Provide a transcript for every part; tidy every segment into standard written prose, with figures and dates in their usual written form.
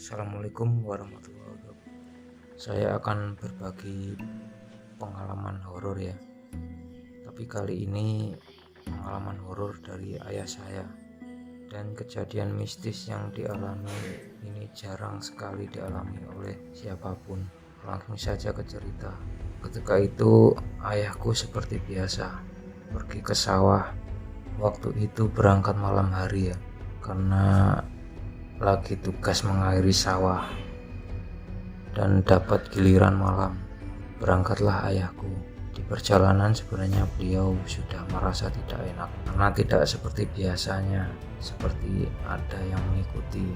Assalamualaikum warahmatullahi wabarakatuh. Saya akan berbagi pengalaman horor ya. Tapi kali ini pengalaman horor dari ayah saya, dan kejadian mistis yang dialami ini jarang sekali dialami oleh siapapun. Langsung saja ke cerita. Ketika itu ayahku seperti biasa pergi ke sawah. Waktu itu berangkat malam hari ya, karena lagi tugas mengairi sawah dan dapat giliran malam. Berangkatlah ayahku. Di perjalanan sebenarnya beliau sudah merasa tidak enak karena tidak seperti biasanya, seperti ada yang mengikuti,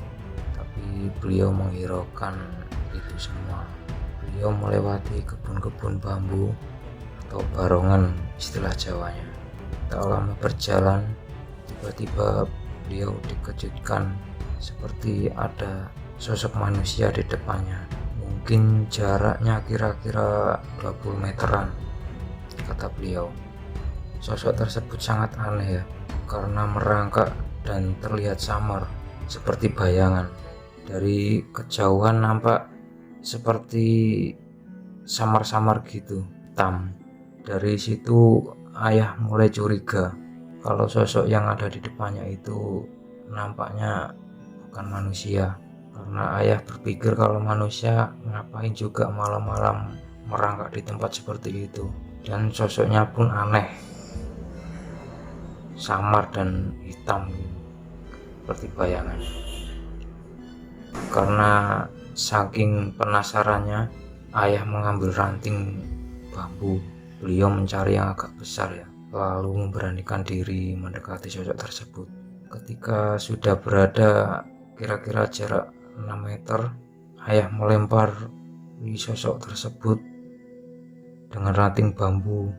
tapi beliau menghiraukan itu semua. Beliau melewati kebun-kebun bambu atau barongan istilah Jawanya. Tak lama berjalan, tiba-tiba beliau dikejutkan seperti ada sosok manusia di depannya. Mungkin jaraknya kira-kira 20 meteran, kata beliau. Sosok tersebut sangat aneh ya, karena merangkak dan terlihat samar seperti bayangan. Dari kejauhan nampak seperti samar-samar gitu, hitam. Dari situ ayah mulai curiga kalau sosok yang ada di depannya itu nampaknya bukan manusia, karena ayah berpikir kalau manusia ngapain juga malam-malam merangkak di tempat seperti itu. Dan sosoknya pun aneh, samar dan hitam seperti bayangan. Karena saking penasarannya, ayah mengambil ranting bambu. Beliau mencari yang agak besar ya, lalu memberanikan diri mendekati sosok tersebut. Ketika sudah berada kira-kira jarak 6 meter, ayah melempar di sosok tersebut dengan ranting bambu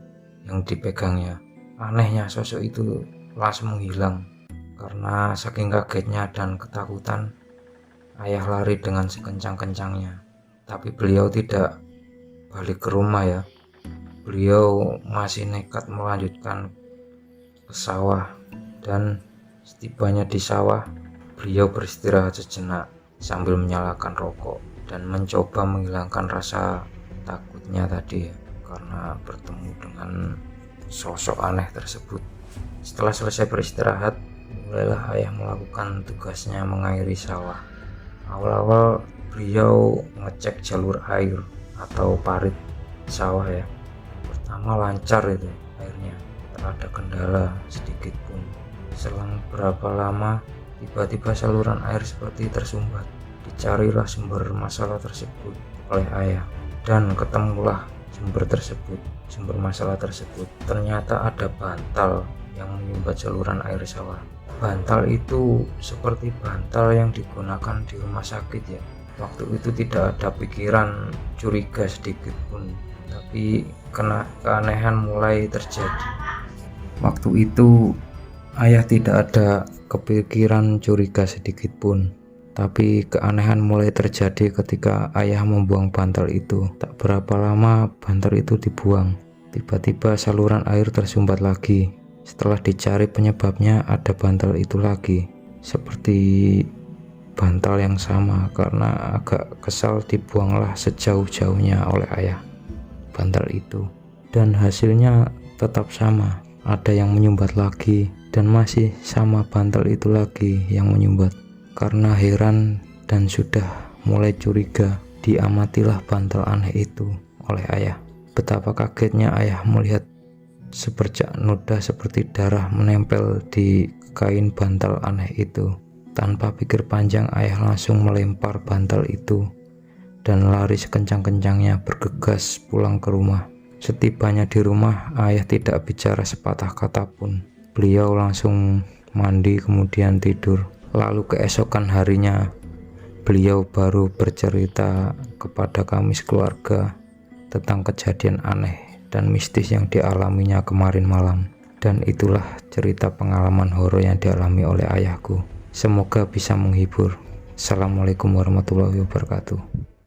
yang dipegangnya. Anehnya sosok itu langsung menghilang. Karena saking kagetnya dan ketakutan, ayah lari dengan sekencang-kencangnya. Tapi beliau tidak balik ke rumah ya. Beliau masih nekat melanjutkan ke sawah, dan setibanya di sawah beliau beristirahat sejenak sambil menyalakan rokok dan mencoba menghilangkan rasa takutnya tadi ya, karena bertemu dengan sosok aneh tersebut. Setelah selesai beristirahat, mulailah ayah melakukan tugasnya mengairi sawah. Awal-awal beliau mengecek jalur air atau parit sawah ya. Pertama lancar itu airnya, tak ada kendala sedikit pun. Selang berapa lama, tiba-tiba saluran air seperti tersumbat. Dicarilah sumber masalah tersebut oleh ayah, dan ketemulah sumber masalah tersebut. Ternyata ada bantal yang menyumbat saluran air sawah. Bantal itu seperti bantal yang digunakan di rumah sakit ya. Waktu itu tidak ada pikiran curiga sedikit pun, tapi keanehan mulai terjadi. Waktu itu ayah tidak ada kepikiran curiga sedikit pun, tapi keanehan mulai terjadi ketika ayah membuang bantal itu. Tak berapa lama bantal itu dibuang, tiba-tiba saluran air tersumbat lagi. Setelah dicari penyebabnya, ada bantal itu lagi, seperti bantal yang sama. Karena agak kesal, dibuanglah sejauh-jauhnya oleh ayah bantal itu, dan hasilnya tetap sama. Ada yang menyumbat lagi, dan masih sama bantal itu lagi yang menyumbat. Karena heran dan sudah mulai curiga, diamatilah bantal aneh itu oleh ayah. Betapa kagetnya ayah melihat seperjak noda seperti darah menempel di kain bantal aneh itu. Tanpa pikir panjang, ayah langsung melempar bantal itu dan lari sekencang-kencangnya bergegas pulang ke rumah. Setibanya di rumah, ayah tidak bicara sepatah kata pun. Beliau langsung mandi kemudian tidur. Lalu keesokan harinya beliau baru bercerita kepada kami sekeluarga tentang kejadian aneh dan mistis yang dialaminya kemarin malam. Dan itulah cerita pengalaman horor yang dialami oleh ayahku. Semoga bisa menghibur. Assalamualaikum warahmatullahi wabarakatuh.